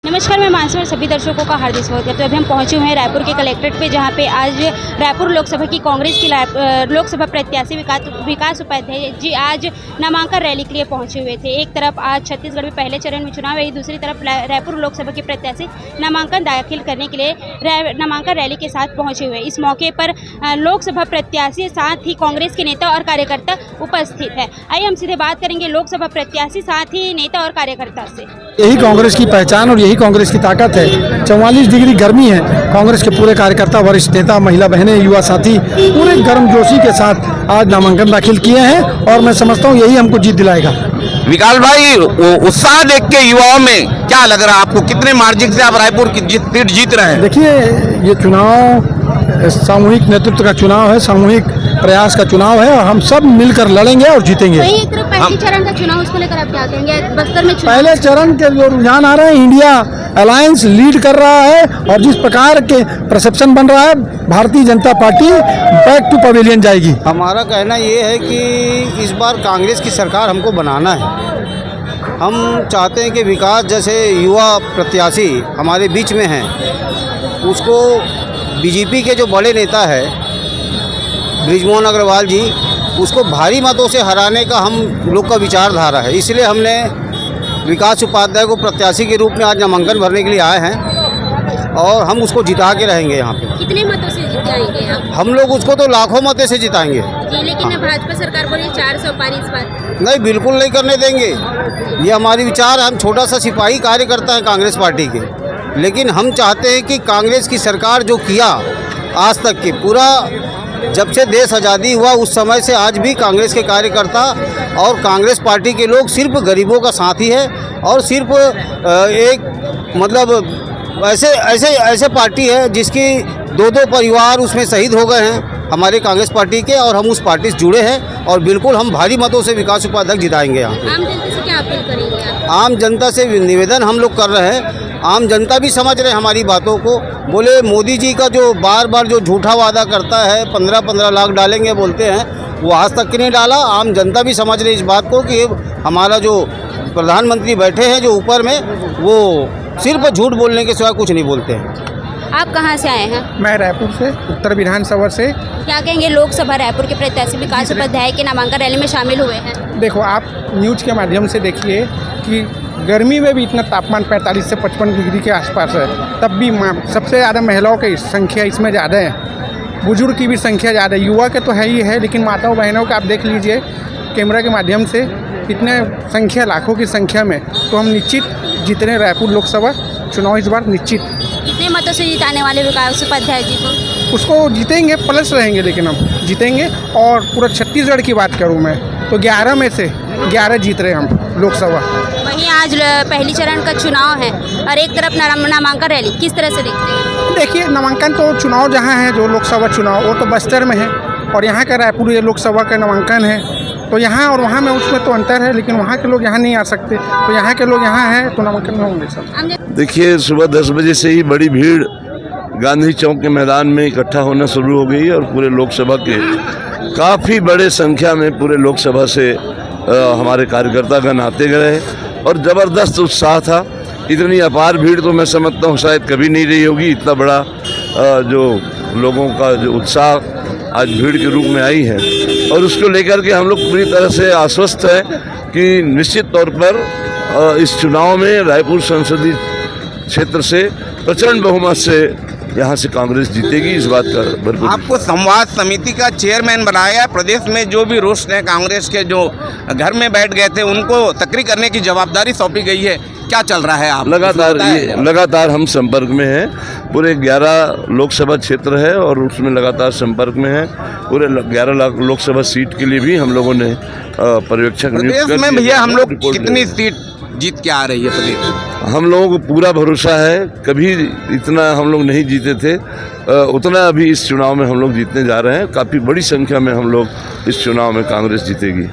नमस्कार, मैं मानसी और सभी दर्शकों का हार्दिक स्वागत करते हैं। अभी हम पहुंचे हुए हैं रायपुर के कलेक्ट्रेट पे, जहां पे आज रायपुर लोकसभा की कांग्रेस की लोकसभा प्रत्याशी विकास उपाध्याय जी आज नामांकन रैली के लिए पहुंचे हुए थे। एक तरफ आज छत्तीसगढ़ में पहले चरण में चुनाव है, दूसरी तरफ रायपुर लोकसभा के प्रत्याशी नामांकन दाखिल करने के लिए नामांकन रैली के साथ पहुँचे हुए। इस मौके पर लोकसभा प्रत्याशी साथ ही कांग्रेस के नेता और कार्यकर्ता उपस्थित है। आइए हम सीधे बात करेंगे लोकसभा प्रत्याशी साथ ही नेता और कार्यकर्ता से। यही कांग्रेस की पहचान और यही कांग्रेस की ताकत है। 44 डिग्री गर्मी है। कांग्रेस के पूरे कार्यकर्ता, वरिष्ठ नेता, महिला बहनें, युवा साथी पूरे गर्मजोशी के साथ आज नामांकन दाखिल किए हैं और मैं समझता हूँ यही हमको जीत दिलाएगा। विकास भाई, उत्साह देख के युवाओं में क्या लग रहा है आपको? कितने मार्जिन से आप रायपुर की सीट जीत रहे हैं? देखिए, ये चुनाव सामूहिक नेतृत्व का चुनाव है, सामूहिक प्रयास का चुनाव है और हम सब मिलकर लड़ेंगे और जीतेंगे। तो एक तरफ पहले चरण का चुनाव, उसको लेकर आप क्या कहेंगे? बस्तर में पहले चरण के जो रुझान आ रहे हैं, इंडिया अलायंस लीड कर रहा है और जिस प्रकार के परसेप्शन बन रहा है, Bharatiya Janata party back to pavilion जाएगी। हमारा कहना ये है कि इस बार कांग्रेस की सरकार हमको बनाना है। हम चाहते हैं कि विकास जैसे युवा प्रत्याशी हमारे बीच में हैं, उसको बीजेपी के जो बड़े नेता है बृजमोहन अग्रवाल जी, उसको भारी मतों से हराने का हम लोग का विचारधारा है। इसलिए हमने विकास उपाध्याय को प्रत्याशी के रूप में आज नामांकन भरने के लिए आए हैं और हम उसको जिता के रहेंगे। यहाँ पे कितने मतों से जिताएंगे आप? हम लोग उसको तो लाखों मतों से जिताएंगे जी, लेकिन भाजपा सरकार बोली 400 पार इस बार। नहीं, बिल्कुल नहीं करने देंगे। ये हमारी विचार है। हम छोटा सा सिपाही कार्यकर्ता हैं कांग्रेस पार्टी के, लेकिन हम चाहते हैं कि कांग्रेस की सरकार जो किया आज तक के पूरा, जब से देश आज़ादी हुआ उस समय से आज भी कांग्रेस के कार्यकर्ता और कांग्रेस पार्टी के लोग सिर्फ गरीबों का साथी है और सिर्फ एक मतलब ऐसे पार्टी है जिसकी दो परिवार उसमें शहीद हो गए हैं हमारे कांग्रेस पार्टी के, और हम उस पार्टी से जुड़े हैं और बिल्कुल हम भारी मतों से विकास उपाध्याय जिताएंगे। यहाँ आम जनता से क्या अपील करेंगे आप? आम जनता से निवेदन हम लोग कर रहे हैं। आम जनता भी समझ रहे हैं हमारी बातों को। बोले मोदी जी का जो बार बार जो झूठा वादा करता है 15-15 लाख डालेंगे बोलते हैं, वो आज तक नहीं डाला। आम जनता भी समझ रही है इस बात को कि हमारा जो प्रधानमंत्री बैठे हैं जो ऊपर में, वो सिर्फ झूठ बोलने के सिवा कुछ नहीं बोलते हैं। आप कहाँ से आए हैं? मैं रायपुर से, उत्तर विधानसभा से। क्या कहेंगे? लोकसभा रायपुर के प्रत्याशी विकास उपाध्याय के नामांकन रैली में शामिल हुए हैं। देखो, आप न्यूज़ के माध्यम से देखिए कि गर्मी में भी इतना तापमान 45 से 55 डिग्री के आसपास है, तब भी सबसे ज़्यादा महिलाओं की संख्या इसमें ज़्यादा है, बुजुर्ग की भी संख्या ज़्यादा है, युवा के तो है ही है, लेकिन माताओं बहनों का आप देख लीजिए कैमरा के माध्यम से इतने संख्या, लाखों की संख्या में। तो हम निश्चित जीत रहे रायपुर लोकसभा चुनाव इस बार निश्चित। कितने मतों से जिताने वाले विकास उपाध्याय जी को? उसको जीतेंगे, प्लस रहेंगे, लेकिन हम जीतेंगे। और पूरा छत्तीसगढ़ की बात करूँ मैं तो 11 में से 11 जीत रहे हम लोकसभा। वहीं आज पहली चरण का चुनाव है और एक तरफ नामांकन रैली, किस तरह से देखते हैं? देखिए, नामांकन तो चुनाव जहाँ है, जो लोकसभा चुनाव, वो तो बस्तर में है और यहाँ का रायपुर ये लोकसभा का नामांकन है, तो यहाँ और वहाँ में उसमें तो अंतर है, लेकिन वहाँ के लोग यहाँ नहीं आ सकते, तो यहाँ के लोग यहाँ हैं तो नामांकन में होंगे सब। देखिए, सुबह 10 बजे से ही बड़ी भीड़ गांधी चौक के मैदान में इकट्ठा होना शुरू हो गई और पूरे लोकसभा के काफ़ी बड़े संख्या में पूरे लोकसभा से हमारे कार्यकर्तागण आते गए और ज़बरदस्त उत्साह था। इतनी अपार भीड़ तो मैं समझता हूँ शायद कभी नहीं रही होगी। इतना बड़ा जो लोगों का जो उत्साह आज भीड़ के रूप में आई है और उसको लेकर के हम लोग पूरी तरह से आश्वस्त हैं कि निश्चित तौर पर इस चुनाव में रायपुर संसदीय क्षेत्र से प्रचंड बहुमत से यहाँ से कांग्रेस जीतेगी। इस बात का भरपूर। आपको संवाद समिति का चेयरमैन बनाया। प्रदेश में जो भी रुष्ट हैं कांग्रेस के, जो घर में बैठ गए थे, उनको तकरीर करने की जवाबदारी सौंपी गई है। क्या चल रहा है? आप लगातार हम संपर्क में हैं। पूरे 11 लोकसभा क्षेत्र है और उसमें लगातार संपर्क में है। पूरे 11 लोकसभा सीट के लिए भी हम लोगों ने पर्यवेक्षक नियुक्त कर दिए। भैया, हम लोग कितनी सीट जीत के आ रही है प्रदेश? हम लोगों को पूरा भरोसा है। कभी इतना हम लोग नहीं जीते थे, उतना अभी इस चुनाव में हम लोग जीतने जा रहे हैं। काफ़ी बड़ी संख्या में हम लोग इस चुनाव में कांग्रेस जीतेगी।